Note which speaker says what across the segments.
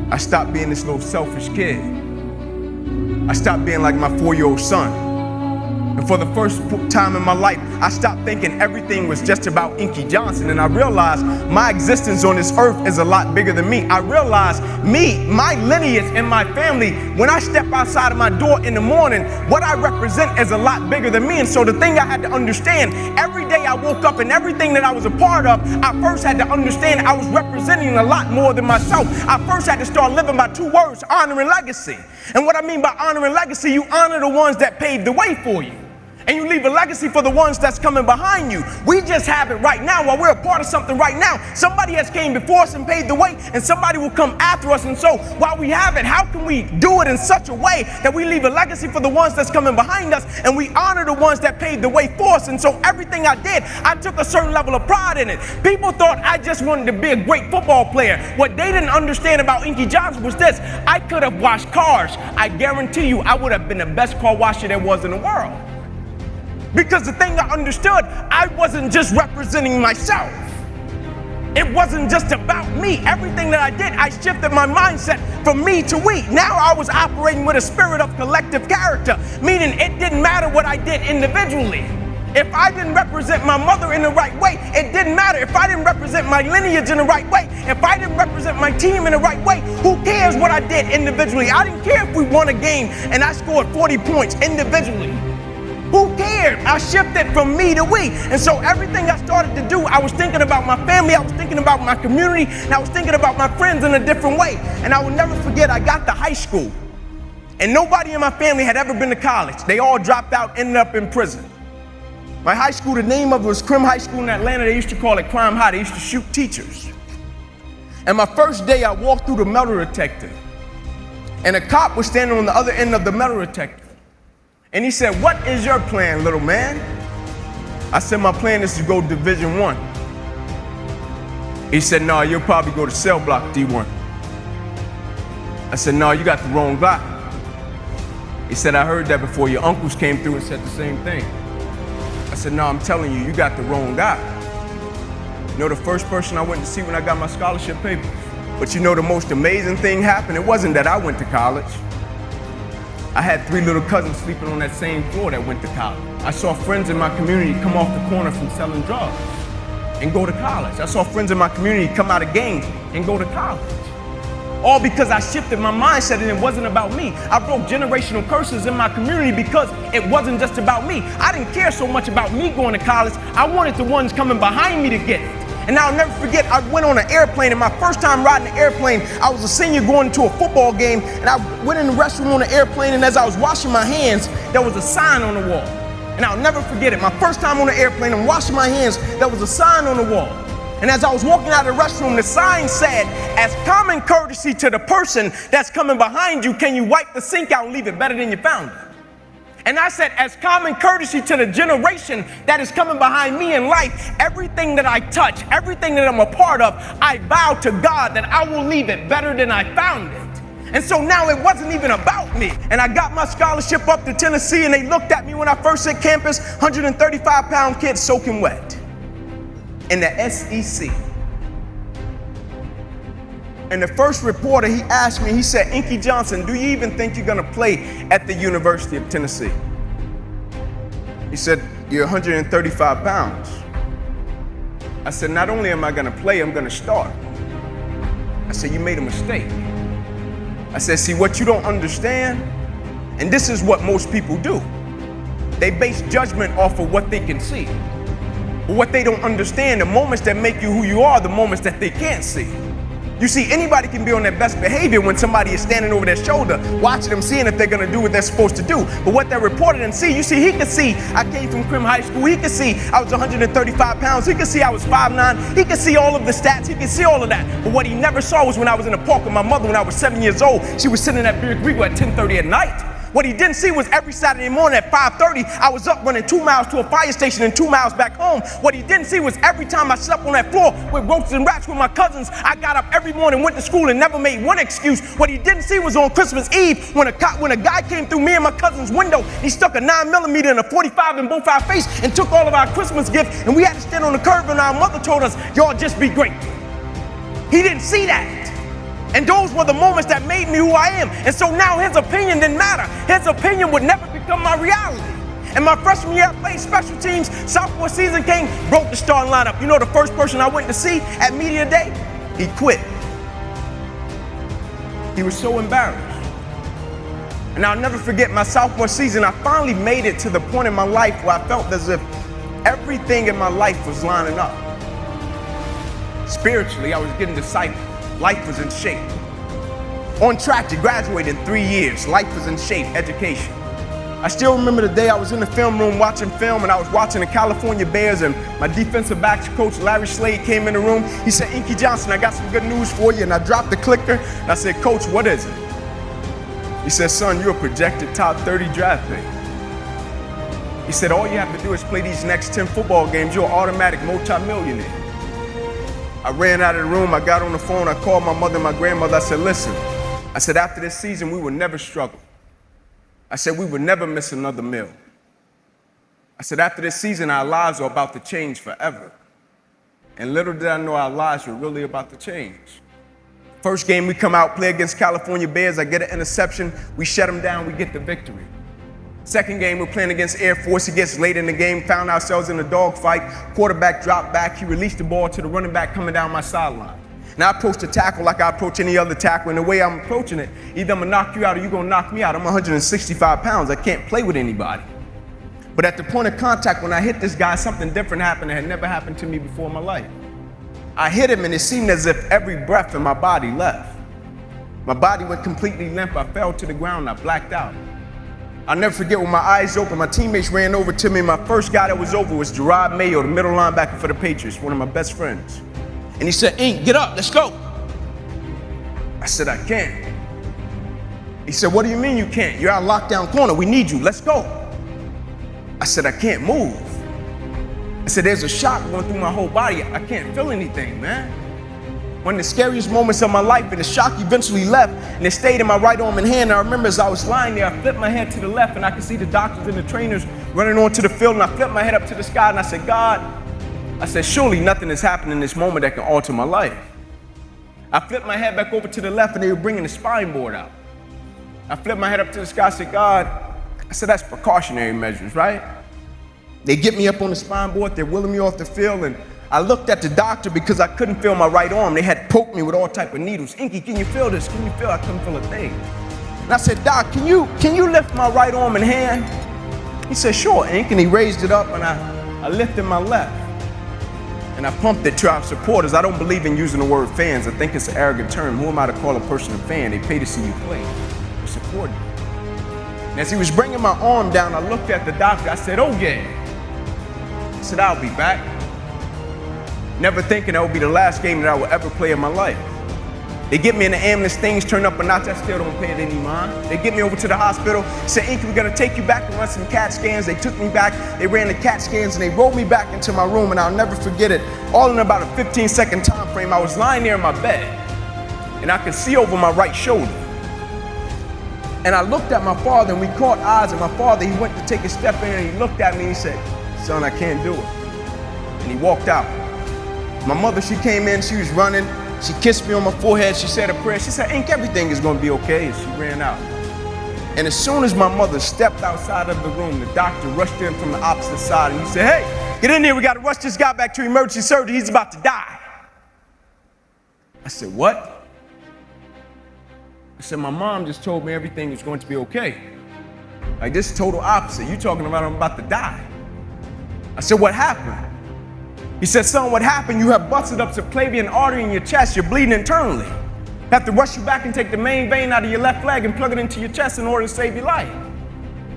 Speaker 1: I stopped being this little selfish kid. I stopped being like my 4-year-old son. And for the first time in my life, I stopped thinking everything was just about Inky Johnson. And I realized my existence on this earth is a lot bigger than me. I realized my lineage and my family, when I step outside of my door in the morning, what I represent is a lot bigger than me. And so the thing I had to understand, every day I woke up and everything that I was a part of, I first had to understand I was representing a lot more than myself. I first had to start living by 2 words, honor and legacy. And what I mean by honor and legacy, you honor the ones that paved the way for you. And you leave a legacy for the ones that's coming behind you. We just have it right now. While we're a part of something right now, somebody has came before us and paved the way, and somebody will come after us. And so while we have it, how can we do it in such a way that we leave a legacy for the ones that's coming behind us, and we honor the ones that paved the way for us? And so everything I did, I took a certain level of pride in it. People thought I just wanted to be a great football player. What they didn't understand about Inky Johnson was this: I could have washed cars. I guarantee you I would have been the best car washer there was in the world. Because the thing I understood, I wasn't just representing myself. It wasn't just about me. Everything that I did, I shifted my mindset from me to we. Now I was operating with a spirit of collective character, meaning it didn't matter what I did individually. If I didn't represent my mother in the right way, it didn't matter. If I didn't represent my lineage in the right way, if I didn't represent my team in the right way, who cares what I did individually? I didn't care if we won a game and I scored 40 points individually. Who cared? I shifted from me to we. And so everything I started to do, I was thinking about my family, I was thinking about my community, and I was thinking about my friends in a different way. And I will never forget, I got to high school, and nobody in my family had ever been to college. They all dropped out, ended up in prison. My high school, the name of it was Crim High School in Atlanta. They used to call it Crime High. They used to shoot teachers. And my first day, I walked through the metal detector, and a cop was standing on the other end of the metal detector. And he said, "What is your plan, little man?" I said, "My plan is to go Division I." He said, "No, you'll probably go to cell block D1. I said, "No, you got the wrong guy." He said, "I heard that before. Your uncles came through and said the same thing." I said, "No, I'm telling you, you got the wrong guy." You know the first person I went to see when I got my scholarship papers? But you know the most amazing thing happened? It wasn't that I went to college. I had 3 little cousins sleeping on that same floor that went to college. I saw friends in my community come off the corner from selling drugs and go to college. I saw friends in my community come out of gangs and go to college. All because I shifted my mindset and it wasn't about me. I broke generational curses in my community because it wasn't just about me. I didn't care so much about me going to college. I wanted the ones coming behind me to get it. And I'll never forget, I went on an airplane, and my first time riding an airplane, I was a senior going to a football game, and I went in the restroom on the airplane, and as I was washing my hands, there was a sign on the wall. And I'll never forget it. My first time on the airplane, I'm washing my hands, there was a sign on the wall. And as I was walking out of the restroom, the sign said, "As common courtesy to the person that's coming behind you, can you wipe the sink out and leave it better than you found it?" And I said, as common courtesy to the generation that is coming behind me in life, everything that I touch, everything that I'm a part of, I vow to God that I will leave it better than I found it. And so now it wasn't even about me. And I got my scholarship up to Tennessee, and they looked at me when I first hit campus, 135-pound kid soaking wet in the SEC. And the first reporter, he asked me, he said, "Inky Johnson, do you even think you're gonna play at the University of Tennessee?" He said, "You're 135 pounds. I said, "Not only am I gonna play, I'm gonna start." I said, "You made a mistake." I said, "See, what you don't understand, and this is what most people do, they base judgment off of what they can see. But what they don't understand, the moments that make you who you are, the moments that they can't see. You see, anybody can be on their best behavior when somebody is standing over their shoulder, watching them, seeing if they're gonna do what they're supposed to do. But what that reporter didn't see, you see, he could see I came from Crim High School. He could see I was 135 pounds. He could see I was 5'9". He could see all of the stats. He could see all of that. But what he never saw was when I was in the park with my mother when I was 7 years old. She was sitting at Beer Griego at 10:30 at night. What he didn't see was every Saturday morning at 5:30, I was up running 2 miles to a fire station and 2 miles back home. What he didn't see was every time I slept on that floor with roaches and rats with my cousins, I got up every morning, went to school, and never made one excuse. What he didn't see was on Christmas Eve when a guy came through me and my cousin's window, he stuck a 9mm and a 45 in both our face and took all of our Christmas gifts, and we had to stand on the curb, and our mother told us, "Y'all just be grateful." He didn't see that. And those were the moments that made me who I am. And so now his opinion didn't matter. His opinion would never become my reality. And my freshman year, I played special teams. Sophomore season came, broke the starting lineup. You know the first person I went to see at media day? He quit. He was so embarrassed. And I'll never forget my sophomore season. I finally made it to the point in my life where I felt as if everything in my life was lining up. Spiritually, I was getting discipled. Life was in shape. On track to graduate in 3 years. Life was in shape, education. I still remember the day I was in the film room watching film, and I was watching the California Bears, and my defensive backs coach, Larry Slade, came in the room. He said, Inky Johnson, I got some good news for you. And I dropped the clicker, and I said, Coach, what is it? He said, son, you're a projected top 30 draft pick. He said, all you have to do is play these next 10 football games. You're an automatic multimillionaire. I ran out of the room. I got on the phone. I called my mother and my grandmother. I said, listen, I said, after this season, we will never struggle. I said, we would never miss another meal. I said, after this season, our lives are about to change forever. And little did I know our lives were really about to change. First game we come out, play against California Bears, I get an interception, we shut them down, we get the victory. Second game, we're playing against Air Force. It gets late in the game, found ourselves in a dogfight. Quarterback dropped back, he released the ball to the running back coming down my sideline. Now I approach the tackle like I approach any other tackle, and the way I'm approaching it, either I'm gonna knock you out or you're gonna knock me out. I'm 165 pounds, I can't play with anybody. But at the point of contact, when I hit this guy, something different happened that had never happened to me before in my life. I hit him and it seemed as if every breath in my body left. My body went completely limp, I fell to the ground, I blacked out. I'll never forget when my eyes opened, my teammates ran over to me. My first guy that was over was Gerard Mayo, the middle linebacker for the Patriots, one of my best friends. And he said, Ink, get up, let's go. I said, I can't. He said, what do you mean you can't? You're out lockdown corner, we need you, let's go. I said, I can't move. I said, there's a shock going through my whole body. I can't feel anything, man. One of the scariest moments of my life, and the shock eventually left, and it stayed in my right arm and hand. I remember as I was lying there, I flipped my head to the left, and I could see the doctors and the trainers running onto the field, and I flipped my head up to the sky, and I said, God, I said, surely nothing has happened in this moment that can alter my life. I flipped my head back over to the left, and they were bringing the spine board out. I flipped my head up to the sky, I said, God, I said, that's precautionary measures, right? They get me up on the spine board, they're wheeling me off the field, and I looked at the doctor because I couldn't feel my right arm. They had poked me with all type of needles. Inky, can you feel this? Can you feel? I couldn't feel a thing. And I said, Doc, can you lift my right arm and hand? He said, sure, Ink, and he raised it up, and I lifted my left. And I pumped it to our supporters. I don't believe in using the word fans. I think it's an arrogant term. Who am I to call a person a fan? They pay to see you play. They're supporting you. And as he was bringing my arm down, I looked at the doctor. I said, oh yeah. I said, I'll be back. Never thinking that would be the last game that I would ever play in my life. They get me in the ambulance, things turn up a notch, I still don't pay it any mind. They get me over to the hospital, said, Inky, we're gonna take you back and run some CAT scans. They took me back, they ran the CAT scans, and they rolled me back into my room, and I'll never forget it. All in about a 15-second time frame, I was lying there in my bed, and I could see over my right shoulder. And I looked at my father, and we caught eyes, and my father, he went to take a step in, and he looked at me, and he said, son, I can't do it. And he walked out. My mother, she came in, she was running, she kissed me on my forehead, she said a prayer, she said, Ink, everything is gonna be okay, and she ran out. And as soon as my mother stepped outside of the room, the doctor rushed in from the opposite side, and he said, hey, get in here, we gotta rush this guy back to emergency surgery, he's about to die. I said, what? I said, my mom just told me everything was going to be okay. Like, this is total opposite, you talking about I'm about to die. I said, what happened? He said, son, what happened? You have busted up subclavian artery in your chest. You're bleeding internally. Have to rush you back and take the main vein out of your left leg and plug it into your chest in order to save your life.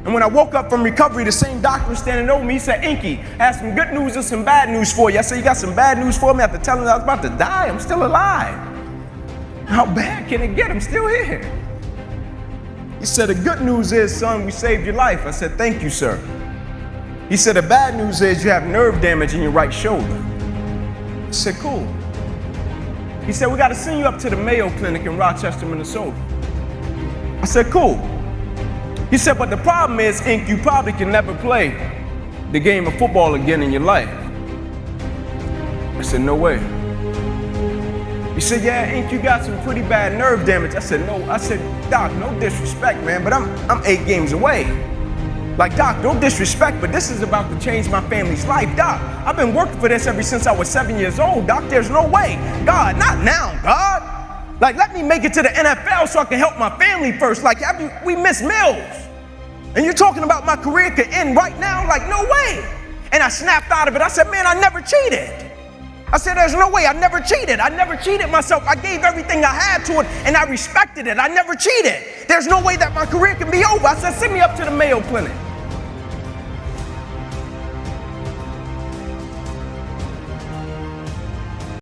Speaker 1: And when I woke up from recovery, the same doctor was standing over me. He said, Inky, I have some good news and some bad news for you. I said, you got some bad news for me? After telling him I was about to die, I'm still alive. How bad can it get? I'm still here. He said, the good news is, son, we saved your life. I said, thank you, sir. He said, the bad news is you have nerve damage in your right shoulder. I said, cool. He said, we got to send you up to the Mayo Clinic in Rochester, Minnesota. I said, cool. He said, but the problem is, Ink, you probably can never play the game of football again in your life. I said, no way. He He said, yeah, Ink, you got some pretty bad nerve damage. I said, no. I said, Doc, no disrespect, man, but I'm 8 games away. Like, Doc, no disrespect, but this is about to change my family's life. Doc, I've been working for this ever since I was 7 years old. Doc, there's no way. God, not now, God. Like, let me make it to the NFL so I can help my family first. Like, we miss meals. And you're talking about my career could end right now? Like, no way. And I snapped out of it. I said, man, I never cheated. I said, there's no way. I never cheated. I never cheated myself. I gave everything I had to it, and I respected it. I never cheated. There's no way that my career can be over. I said, send me up to the Mayo Clinic.